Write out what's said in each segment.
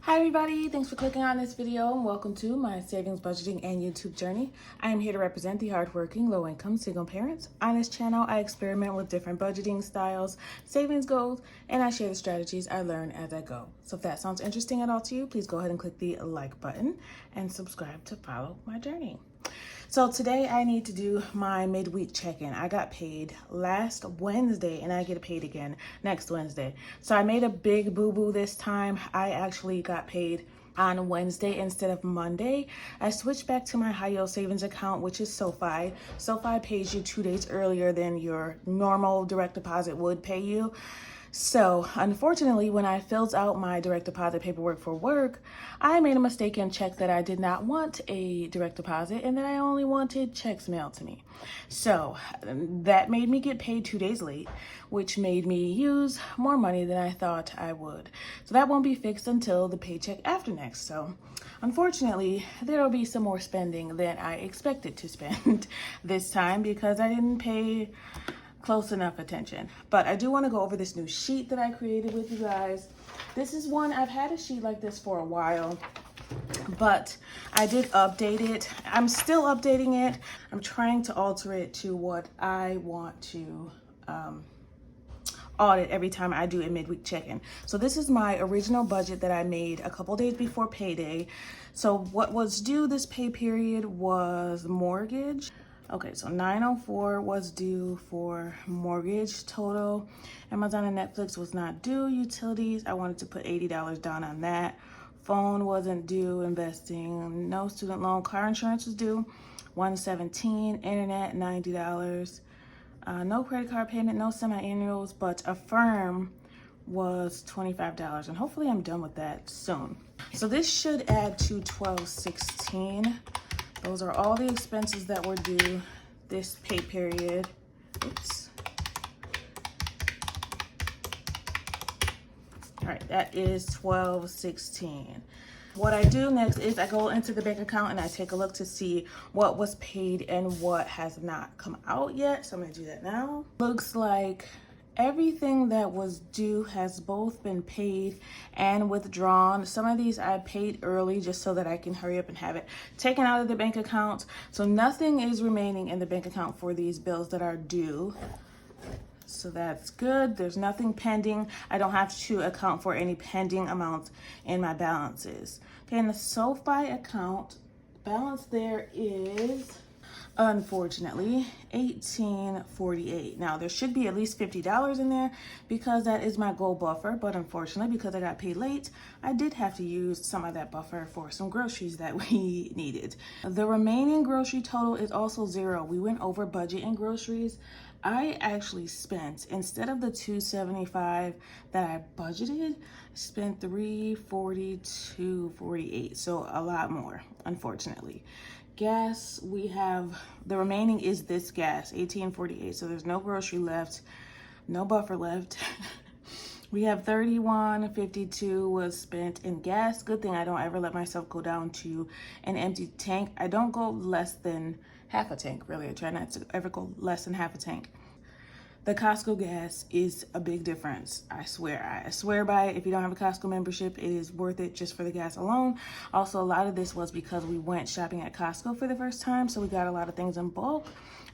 Hi everybody, thanks for clicking on this video and welcome to my savings, budgeting, and YouTube journey. I am here to represent the hardworking, low-income single parents. On this channel, I experiment with different budgeting styles, savings goals, and I share the strategies I learn as I go. So if that sounds interesting at all to you, please go ahead and click the like button and subscribe to follow my journey. So today I need to do my midweek check-in. I got paid last Wednesday and I get paid again next Wednesday. So I made a big boo-boo this time. I actually got paid on Wednesday instead of Monday. I switched back to my high yield savings account, which is SoFi. SoFi pays you 2 days earlier than your normal direct deposit would pay you. So unfortunately, when I filled out my direct deposit paperwork for work, I made a mistake and checked that I did not want a direct deposit and that I only wanted checks mailed to me. So that made me get paid 2 days late, which made me use more money than I thought I would. So that won't be fixed until the paycheck after next. So unfortunately, there will be some more spending than I expected to spend this time because I didn't pay close enough attention. But I do want to go over this new sheet that I created with you guys. This is one, I've had a sheet like this for a while, but I did update it. I'm still updating it. I'm trying to alter it to what I want to audit every time I do a midweek check-in. So this is my original budget that I made a couple days before payday. So what was due this pay period was mortgage. Okay, so $904 was due for mortgage total. Amazon and Netflix was not due. Utilities, I wanted to put $80 down on that. Phone wasn't due. Investing, no student loan. Car insurance was due, $117. Internet, $90. No credit card payment, no semi-annuals, but Affirm was $25. And hopefully I'm done with that soon. So this should add to $1216. Those are all the expenses that were due this pay period. Oops. All right, that is $1216. What I do next is I go into the bank account and I take a look to see what was paid and what has not come out yet. So I'm gonna do that now. Looks like everything that was due has both been paid and withdrawn. Some of these I paid early just so that I can hurry up and have it taken out of the bank account. So nothing is remaining in the bank account for these bills that are due. So that's good. There's nothing pending. I don't have to account for any pending amounts in my balances. Okay, in the SoFi account, balance there is, unfortunately, $18.48. Now there should be at least $50 in there because that is my goal buffer, but unfortunately because I got paid late, I did have to use some of that buffer for some groceries that we needed. The remaining grocery total is also zero. We went over budget in groceries. I actually spent, instead of the $275 that I budgeted, spent $342.48, so a lot more, unfortunately. Gas, we have, the remaining is this gas, $18.48, so there's no grocery left, no buffer left. We have $31.52 was spent in gas. Good thing I don't ever let myself go down to an empty tank. I don't go less than half a tank, really. I try not to ever go less than half a tank. The Costco gas is a big difference. I swear by it. If you don't have a Costco membership, it is worth it just for the gas alone. Also, a lot of this was because we went shopping at Costco for the first time, so we got a lot of things in bulk.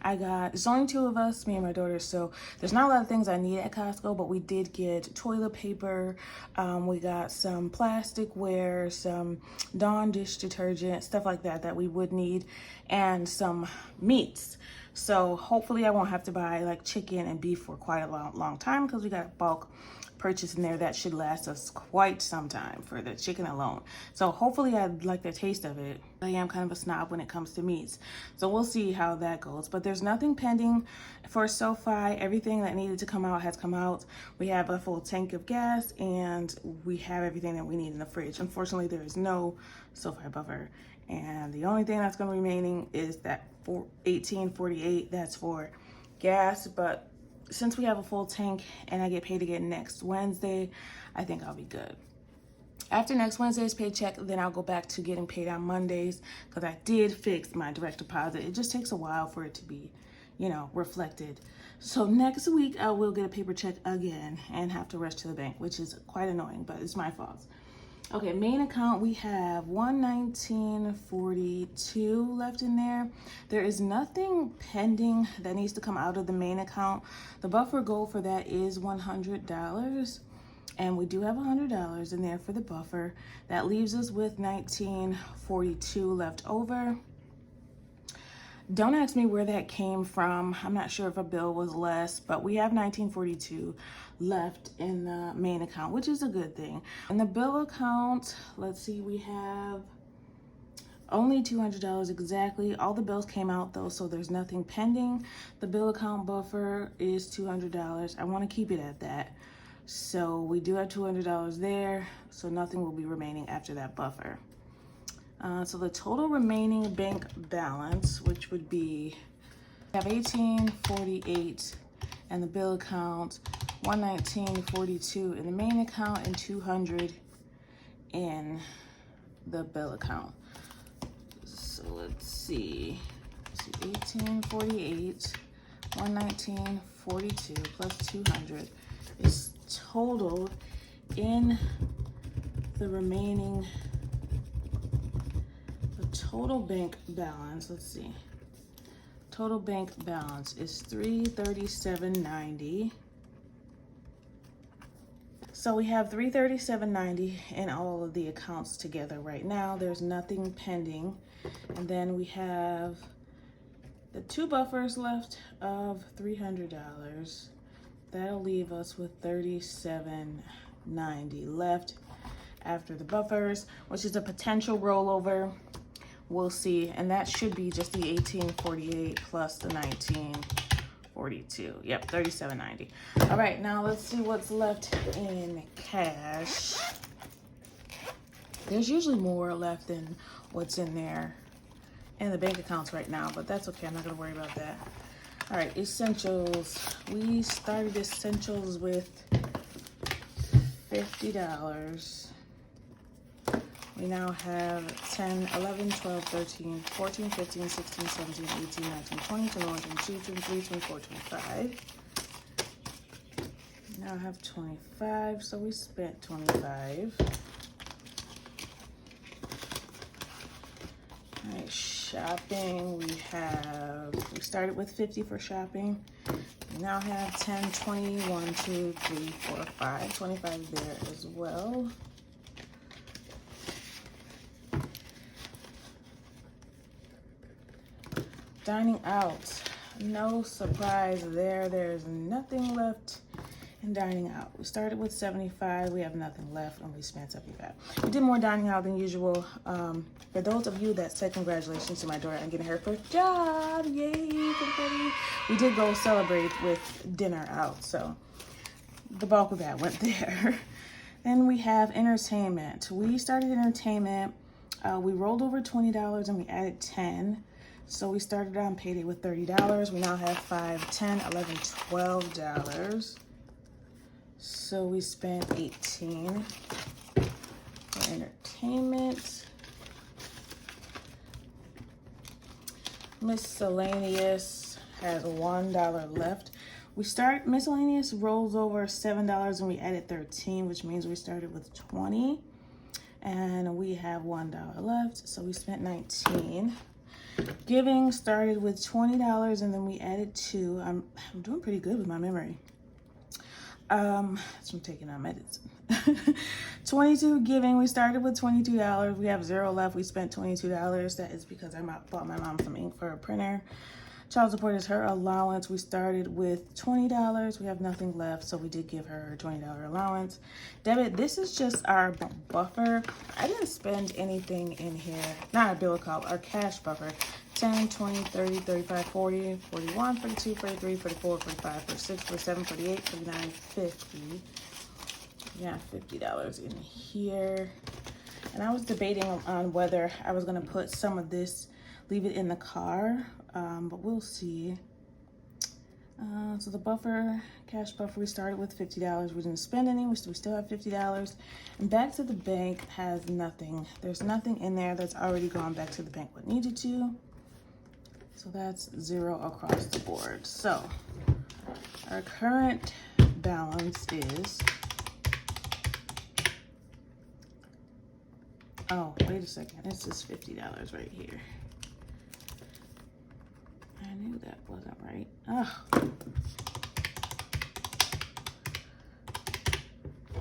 It's only 2 of us, me and my daughter, so there's not a lot of things I need at Costco, but we did get toilet paper, we got some plasticware, some Dawn dish detergent, stuff like that we would need, and some meats. So hopefully I won't have to buy like chicken and beef for quite a long time because we got a bulk purchase in there that should last us quite some time for the chicken alone. So hopefully I like the taste of it. I am kind of a snob when it comes to meats. So we'll see how that goes. But there's nothing pending for SoFi. Everything that needed to come out has come out. We have a full tank of gas and we have everything that we need in the fridge. Unfortunately, there is no SoFi buffer. And the only thing that's going to be remaining is that $18.48. That's for gas. But since we have a full tank and I get paid again next Wednesday, I think I'll be good. After next Wednesday's paycheck, then I'll go back to getting paid on Mondays because I did fix my direct deposit. It just takes a while for it to be, reflected. So next week I will get a paper check again and have to rush to the bank, which is quite annoying, but it's my fault. Okay, main account, we have $119.42 left in there. There is nothing pending that needs to come out of the main account. The buffer goal for that is $100. And we do have $100 in there for the buffer. That leaves us with $19.42 left over. Don't ask me where that came from. I'm not sure if a bill was less, but we have $19.42 left in the main account, which is a good thing. In the bill account, let's see, we have only $200 exactly. All the bills came out though, so there's nothing pending. The bill account buffer is $200. I want to keep it at that. So we do have $200 there, so nothing will be remaining after that buffer. So the total remaining bank balance, which would be, we have $18.48 in the bill account, $119.42 in the main account, and $200 in the bill account. So let's see, 1848, 119.42 plus 200 is totaled in the remaining, the total bank balance, let's see, total bank balance is $337.90. So we have $337.90 in all of the accounts together right now. There's nothing pending. And then we have the two buffers left of $300. That'll leave us with $37.90 left after the buffers, which is a potential rollover. We'll see. And that should be just the $18.48 plus the $19.42. Yep, $37.90. All right, now let's see what's left in cash. There's usually more left than what's in there in the bank accounts right now, but that's okay. I'm not gonna worry about that. All right, essentials. We started essentials with $50. We now have 10, 11, 12, 13, 14, 15, 16, 17, 18, 19, 20, 21, 22, 23, 24, 25. We now have 25, so we spent 25. All right, shopping, we started with 50 for shopping. We now have 10, 20, 1, 2, 3, 4, 5, 25 there as well. Dining out, no surprise there. There's nothing left in dining out. We started with 75, we have nothing left, and we spent 75. We did more dining out than usual. For those of you that said congratulations to my daughter on getting her first job, yay, confetti. We did go celebrate with dinner out, so the bulk of that went there. Then we have entertainment. We started entertainment, we rolled over $20 and we added 10. So we started on payday with $30. We now have $5, $10, $11, $12. So we spent 18 for entertainment. Miscellaneous has $1 left. Miscellaneous rolls over $7 and we added 13, which means we started with 20. And we have $1 left, so we spent 19. Giving started with $20 and then we added 2. I'm doing pretty good with my memory. That's from taking our medicine. 22 giving, we started with $22. We have 0 left. We spent $22. That is because I bought my mom some ink for a printer. Child support is her allowance. We started with $20. We have nothing left, so we did give her her $20 allowance. Debit, this is just our buffer. I didn't spend anything in here. Not our bill account, our cash buffer. 10, 20, 30, 35, 40, 41, 42, 43, 44, 45, 46, 47, 48, 49, 50. Yeah, $50 in here. And I was debating on whether I was gonna put some of this, leave it in the car, but we'll see. So the buffer, cash buffer, we started with $50. We didn't spend any, we still have $50. And back to the bank has nothing. There's nothing in there that's already gone back to the bank what needed to. So that's 0 across the board. So Our current balance is, oh, wait a second. This is $50 right here. I knew that wasn't right. Oh.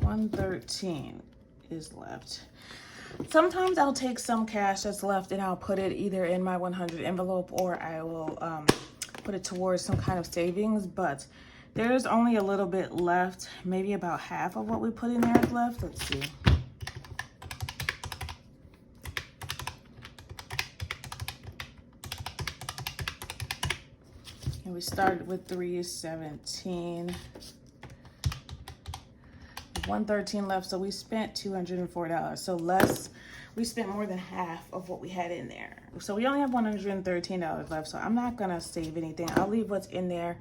113 is left. Sometimes I'll take some cash that's left and I'll put it either in my 100 envelope or I will put it towards some kind of savings, but there's only a little bit left. Maybe about half of what we put in there is left. Let's see. And we started with 317. 113 left, so we spent $204. So less, we spent more than half of what we had in there. So we only have $113 left, so I'm not gonna save anything. I'll leave what's in there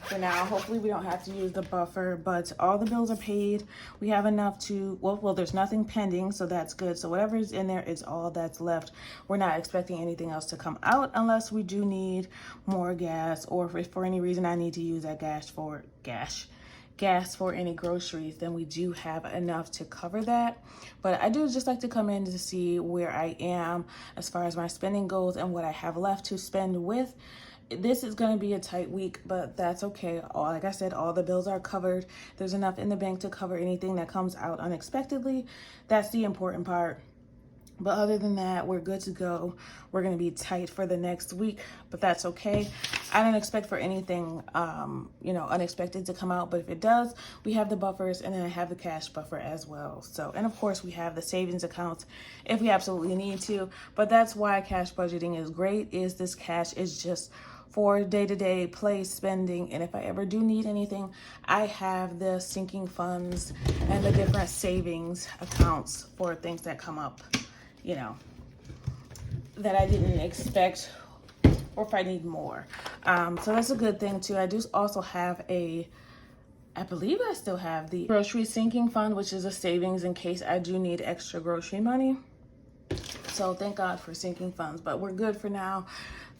for now. Hopefully we don't have to use the buffer, but all the bills are paid. We have enough to, well, there's nothing pending, so that's good. So whatever is in there is all that's left. We're not expecting anything else to come out unless we do need more gas, or if for any reason I need to use that gas for any groceries, then we do have enough to cover that. But I do just like to come in to see where I am as far as my spending goes and what I have left to spend with. This is going to be a tight week, but that's okay. Like I said, all the bills are covered. There's enough in the bank to cover anything that comes out unexpectedly. That's the important part. But other than that, we're good to go. We're going to be tight for the next week, but that's okay. I don't expect for anything, unexpected to come out. But if it does, we have the buffers, and then I have the cash buffer as well. So, and of course, we have the savings accounts if we absolutely need to. But that's why cash budgeting is great, is this cash is just for day-to-day play spending. And if I ever do need anything, I have the sinking funds and the different savings accounts for things that come up, that I didn't expect, or if I need more. So that's a good thing too. I do also have I believe I still have the grocery sinking fund, which is a savings in case I do need extra grocery money. So thank God for sinking funds, but we're good for now.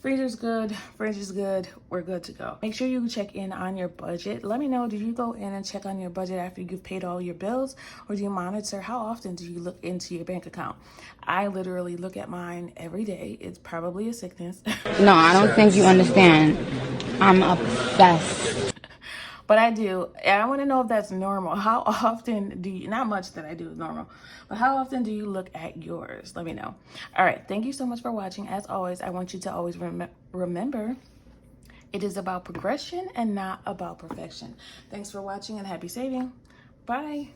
Freezer's good, fridge is good, we're good to go. Make sure you check in on your budget. Let me know, do you go in and check on your budget after you've paid all your bills, or do you monitor? How often do you look into your bank account? I literally look at mine every day. It's probably a sickness. No, I don't think you understand. I'm obsessed. But I do, and I want to know if that's normal. How often do you, not much that I do is normal, but how often do you look at yours? Let me know. All right, thank you so much for watching. As always, I want you to always remember, it is about progression and not about perfection. Thanks for watching and happy saving. Bye.